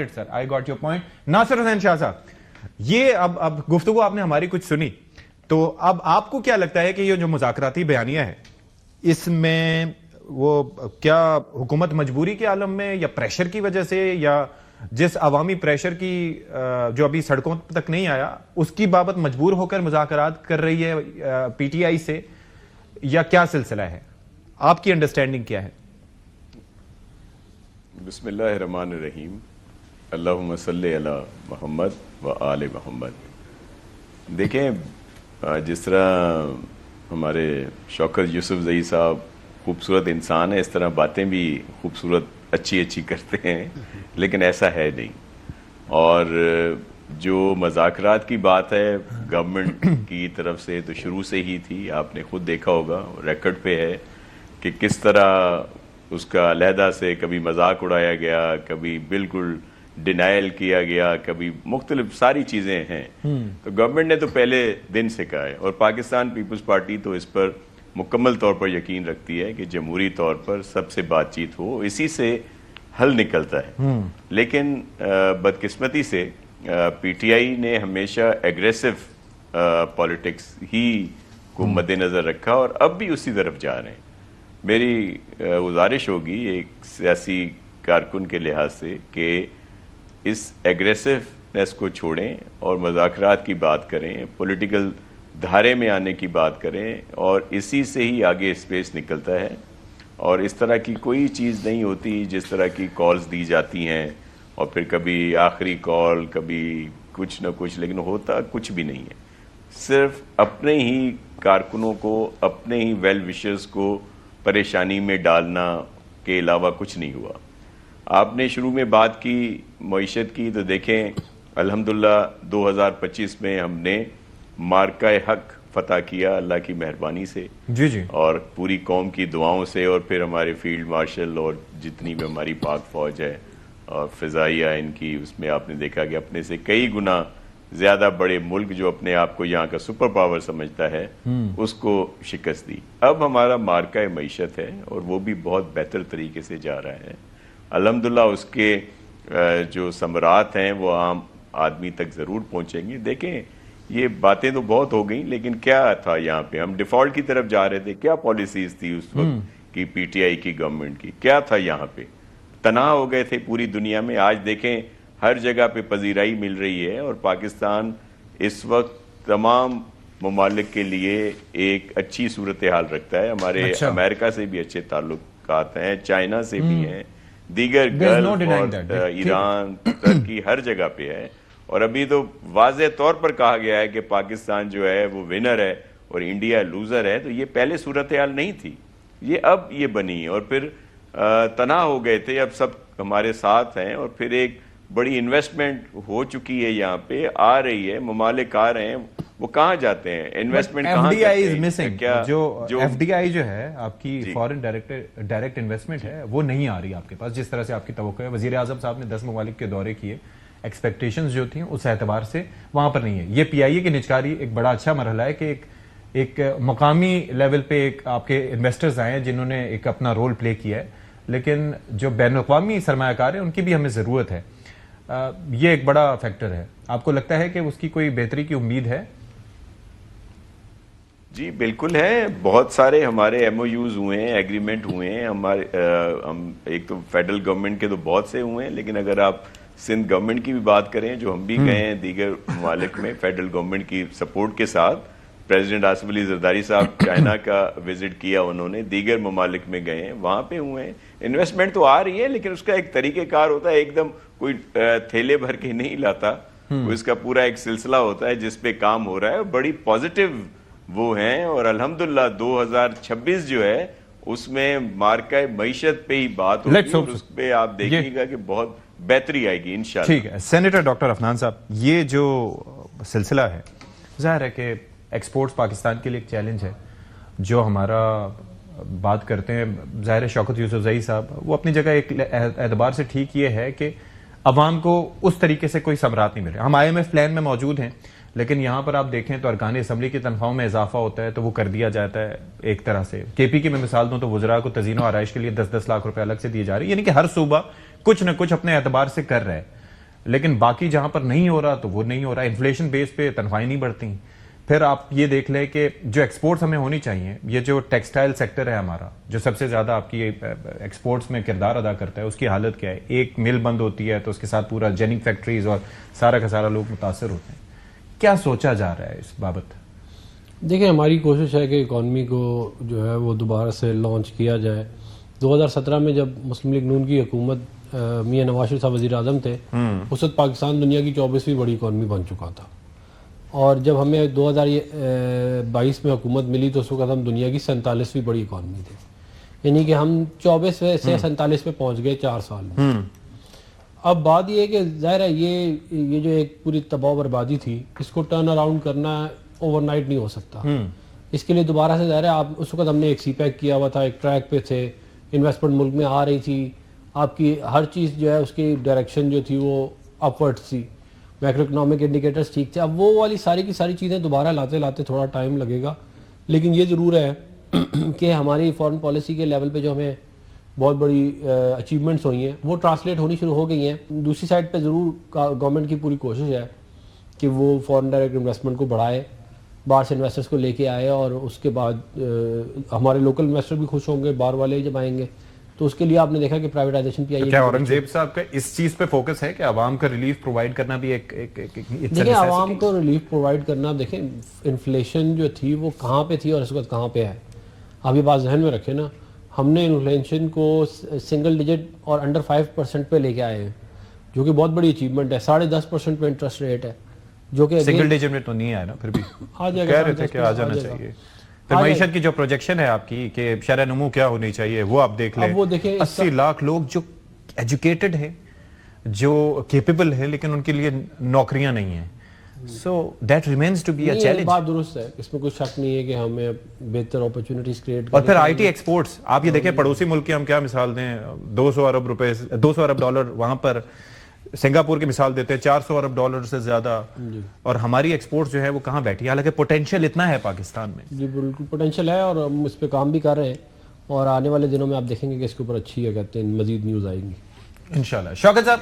Got it sir, I got your point. Nasir Hussain Shah صاحب, یہ اب گفتگو آپ نے ہماری کچھ سنی, تو اب آپ کو کیا لگتا ہے کہ یہ جو مذاکراتی بیانیہ ہے اس میں وہ کیا حکومت مجبوری کے عالم میں یا پریشر کی وجہ سے, یا جس عوامی پریشر کی جو ابھی سڑکوں تک نہیں آیا اس کی بابت مجبور ہو کر مذاکرات کر رہی ہے پی ٹی آئی سے, یا کیا سلسلہ ہے؟ آپ کی انڈرسٹینڈنگ کیا ہے؟ بسم اللہ الرحمن الرحیم. اللہم صلی علی محمد و آل محمد. دیکھیں, جس طرح ہمارے شوکت یوسف زئی صاحب خوبصورت انسان ہے, اس طرح باتیں بھی خوبصورت اچھی کرتے ہیں, لیکن ایسا ہے نہیں. اور جو مذاکرات کی بات ہے گورنمنٹ کی طرف سے تو شروع سے ہی تھی. آپ نے خود دیکھا ہوگا, ریکارڈ پہ ہے کہ کس طرح اس کا علیحدہ سے کبھی مذاق اڑایا گیا, کبھی بالکل ڈینائل کیا گیا, کبھی مختلف ساری چیزیں ہیں. تو گورنمنٹ نے تو پہلے دن سے کہا ہے, اور پاکستان پیپلز پارٹی تو اس پر مکمل طور پر یقین رکھتی ہے کہ جمہوری طور پر سب سے بات چیت ہو, اسی سے حل نکلتا ہے. لیکن بدقسمتی سے پی ٹی آئی نے ہمیشہ ایگریسو پالیٹکس ہی کو مد نظر رکھا, اور اب بھی اسی طرف جا رہے ہیں. میری گزارش ہوگی ایک سیاسی کارکن کے لحاظ سے کہ اس ایگریسونیس کو چھوڑیں اور مذاکرات کی بات کریں, پولیٹیکل دھارے میں آنے کی بات کریں, اور اسی سے ہی آگے اسپیس نکلتا ہے. اور اس طرح کی کوئی چیز نہیں ہوتی جس طرح کی کالز دی جاتی ہیں, اور پھر کبھی آخری کال, کبھی کچھ نہ کچھ, لیکن ہوتا کچھ بھی نہیں ہے. صرف اپنے ہی کارکنوں کو, اپنے ہی ویل وشرز کو پریشانی میں ڈالنا کے علاوہ کچھ نہیں ہوا. آپ نے شروع میں بات کی معیشت کی, تو دیکھیں الحمدللہ 2025 میں ہم نے مارکہ حق فتح کیا اللہ کی مہربانی سے, جی اور پوری قوم کی دعاؤں سے, اور پھر ہمارے فیلڈ مارشل اور جتنی بھی ہماری پاک فوج ہے اور فضائیہ ان کی, اس میں آپ نے دیکھا کہ اپنے سے کئی گنا زیادہ بڑے ملک جو اپنے آپ کو یہاں کا سپر پاور سمجھتا ہے اس کو شکست دی. اب ہمارا مارکہ معیشت ہے, اور وہ بھی بہت بہتر طریقے سے جا رہا ہے الحمدللہ. اس کے جو ثمرات ہیں وہ عام آدمی تک ضرور پہنچیں گے. دیکھیں یہ باتیں تو بہت ہو گئیں, لیکن کیا تھا یہاں پہ؟ ہم ڈیفالٹ کی طرف جا رہے تھے. کیا پالیسیز تھی اس وقت کی پی ٹی آئی کی گورنمنٹ کی؟ کیا تھا یہاں پہ؟ تنہا ہو گئے تھے پوری دنیا میں. آج دیکھیں ہر جگہ پہ پذیرائی مل رہی ہے, اور پاکستان اس وقت تمام ممالک کے لیے ایک اچھی صورتحال رکھتا ہے. ہمارے امریکہ سے بھی اچھے تعلقات ہیں, چائنا سے بھی ہیں, دیگر گلف اور ایران, ترکی, ہر جگہ پہ ہے. اور ابھی تو واضح طور پر کہا گیا ہے کہ پاکستان جو ہے وہ ونر ہے اور انڈیا لوزر ہے. تو یہ پہلے صورتحال نہیں تھی, یہ اب یہ بنی. اور پھر تنہا ہو گئے تھے, اب سب ہمارے ساتھ ہیں, اور پھر ایک بڑی انویسٹمنٹ ہو چکی ہے یہاں پہ, آ رہی ہے, ممالک آ رہے ہیں. وہ کہاں جاتے ہیں؟ انویسٹمنٹ کہاں کرتے ہیں؟ جو ایف ڈی آئی جو ہے آپ کی فورن ڈائریکٹ انویسٹمنٹ ہے وہ نہیں آ رہی آپ کے پاس جس طرح سے آپ کی توقع ہے. وزیر اعظم صاحب نے 10 ممالک کے دورے کیے, ایکسپیکٹیشنز جو تھیں اس اعتبار سے وہاں پر نہیں ہے. یہ پی آئی اے کی نچکاری ایک بڑا اچھا مرحلہ ہے کہ ایک مقامی لیول پہ ایک آپ کے انویسٹرز آئے ہیں جنہوں نے ایک اپنا رول پلے کیا ہے, لیکن جو بین الاقوامی سرمایہ کار ہیں ان کی بھی ہمیں ضرورت ہے. یہ ایک بڑا فیکٹر ہے. آپ کو لگتا ہے کہ اس کی کوئی بہتری کی امید ہے؟ جی بالکل ہے. بہت سارے ہمارے ایم او یوز ہوئے ہیں, ایگریمنٹ ہوئے ہیں ہمارے. ایک تو فیڈرل گورنمنٹ کے تو بہت سے ہوئے ہیں, لیکن اگر آپ سندھ گورنمنٹ کی بھی بات کریں جو ہم بھی گئے ہیں دیگر ممالک میں فیڈرل گورنمنٹ کی سپورٹ کے ساتھ. پریزیڈنٹ آصف علی زرداری صاحب چائنا کا وزٹ کیا انہوں نے, دیگر ممالک میں گئے ہیں, وہاں پہ ہوئے ہیں. انویسٹمنٹ تو آ رہی ہے, لیکن اس کا ایک طریقہ کار ہوتا ہے, ایک دم کوئی تھیلے بھر کے نہیں لاتا. اس کا پورا ایک سلسلہ ہوتا ہے جس پہ کام ہو رہا ہے. بڑی پازیٹیو وہ ہیں, اور الحمدللہ 2026 جو ہے اس میں مارکہ معیشت پہ ہی بات ہوگی, اور اس پہ آپ دیکھیے گا کہ بہت بہتری آئے گی انشاءاللہ. ٹھیک ہے. سینیٹر ڈاکٹر عفنان صاحب, یہ جو سلسلہ ہے ظاہر ہے کہ ایکسپورٹس پاکستان کے لیے ایک چیلنج ہے. جو ہمارا بات کرتے ہیں ظاہر شوکت یوسف زئی صاحب, وہ اپنی جگہ ایک اعتبار سے ٹھیک یہ ہے کہ عوام کو اس طریقے سے کوئی ثمرات نہیں مل رہے. ہم آئی ایم ایف پلان میں موجود ہیں, لیکن یہاں پر آپ دیکھیں تو ارکان اسمبلی کی تنخواہوں میں اضافہ ہوتا ہے تو وہ کر دیا جاتا ہے ایک طرح سے. کے پی کی میں مثال دوں تو وزراء کو تزئین و آرائش کے لیے 10-10 لاکھ روپے الگ سے دیے جا رہے ہیں, یعنی کہ ہر صوبہ کچھ نہ کچھ اپنے اعتبار سے کر رہا ہے. لیکن باقی جہاں پر نہیں ہو رہا تو وہ نہیں ہو رہا. انفلیشن بیس پہ تنخواہیں نہیں بڑھتی. پھر آپ یہ دیکھ لیں کہ جو ایکسپورٹس ہمیں ہونی چاہیے, یہ جو ٹیکسٹائل سیکٹر ہے ہمارا, جو سب سے زیادہ آپ کی ایکسپورٹس میں کردار ادا کرتا ہے, اس کی حالت کیا ہے؟ ایک مل بند ہوتی ہے تو اس کے ساتھ پورا جیننگ فیکٹریز اور سارا کا سارا لوگ متاثر ہوتے ہیں. کیا سوچا جا رہا ہے اس بابت؟ دیکھیں, ہماری کوشش ہے کہ اکانومی کو جو ہے وہ دوبارہ سے لانچ کیا جائے. 2017 میں جب مسلم لیگ نون کی حکومت میاں نواز شریف صاحب وزیر اعظم تھے, اس وقت پاکستان دنیا کی 24ویں بڑی اکانومی بن چکا تھا. اور جب ہمیں 2022 میں حکومت ملی تو اس وقت ہم دنیا کی 47ویں بڑی اکانومی تھے. یعنی کہ ہم 24 سے 47 پہ پہنچ گئے 4 سال میں. اب بات یہ ہے کہ ظاہر ہے یہ جو ایک پوری تباہ و بربادی تھی, اس کو ٹرن اراؤنڈ کرنا اوور نائٹ نہیں ہو سکتا. اس کے لیے دوبارہ سے ظاہر ہے آپ اس وقت ہم نے ایک سی پیک کیا ہوا تھا, ایک ٹریک پہ تھے, انویسٹمنٹ ملک میں آ رہی تھی, آپ کی ہر چیز جو ہے اس کی ڈائریکشن جو تھی وہ اپورڈ تھی, میکرو اکنامک انڈیکیٹرز ٹھیک تھے. اب وہ والی ساری کی ساری چیزیں دوبارہ لاتے تھوڑا ٹائم لگے گا. لیکن یہ ضرور ہے کہ ہماری فارن پالیسی کے لیول پہ جو ہمیں بہت بڑی اچیومنٹس ہوئی ہیں وہ ٹرانسلیٹ ہونی شروع ہو گئی ہیں. دوسری سائڈ پہ ضرور گورنمنٹ کی پوری کوشش ہے کہ وہ فارن ڈائریکٹ انویسٹمنٹ کو بڑھائے, باہر سے انویسٹرز کو لے کے آئے, اور اس کے بعد ہمارے لوکل انویسٹر بھی خوش ہوں گے, باہر والے جب آئیں گے تو اس کے لیے آپ نے دیکھا کہ پرائیویٹائزیشن پہ کیا اورنگزیب صاحب کا اس چیز پہ فوکس ہے کہ عوام کا ریلیف پرووائڈ کرنا بھی ایک دیکھیں, عوام کو ریلیف پرووائڈ کرنا, دیکھیں انفلیشن جو تھی وہ کہاں پہ تھی اور اس وقت کہاں پہ ہے. آپ یہ بات ذہن میں رکھیں نا, ہم نے انفلیشن کو سنگل ڈیجٹ اور انڈر 5% پہ لے کے آئے ہیں, جو کہ بہت بڑی اچیومنٹ ہے. 10.5% پہ انٹرسٹ ریٹ ہے, جو کہ سنگل ڈیجٹ میں تو نہیں آیا نا, پھر بھی آ جائے کہہ گا, رہے تھے کہ آ جانا چاہیے. پھر معیشت کی جو پروجیکشن ہے آپ کی کہ شرح نمو کیا ہونی چاہیے, وہ آپ دیکھ لیں. 80 لاکھ لوگ جو ایجوکیٹڈ ہیں, جو کیپیبل ہیں, لیکن ان کے لیے نوکریاں نہیں ہیں. So that remains to be a challenge. بات درست ہے, اس میں کوئی شک نہیں ہے کہ ہمیں بہتر اپرچونٹیز کریٹ اور پھر آئی ٹی ایکسپورٹس آپ یہ دیکھیں, پڑوسی ملک کی ہم کیا مثال دیں, 200 ارب ڈالر وہاں پر, سنگاپور کی مثال دیتے ہیں 400 ارب ڈالر سے زیادہ, اور ہماری ایکسپورٹس جو ہے وہ کہاں بیٹھی ہے, حالانکہ پوٹینشیل اتنا ہے پاکستان میں. جی بالکل پوٹینشیل ہے, اور ہم اس پہ کام بھی کر رہے ہیں, اور آنے والے دنوں میں آپ دیکھیں گے کہ اس کے اوپر اچھی ہے کہتے ہیں مزید نیوز آئیں گی انشاءاللہ. شوکت صاحب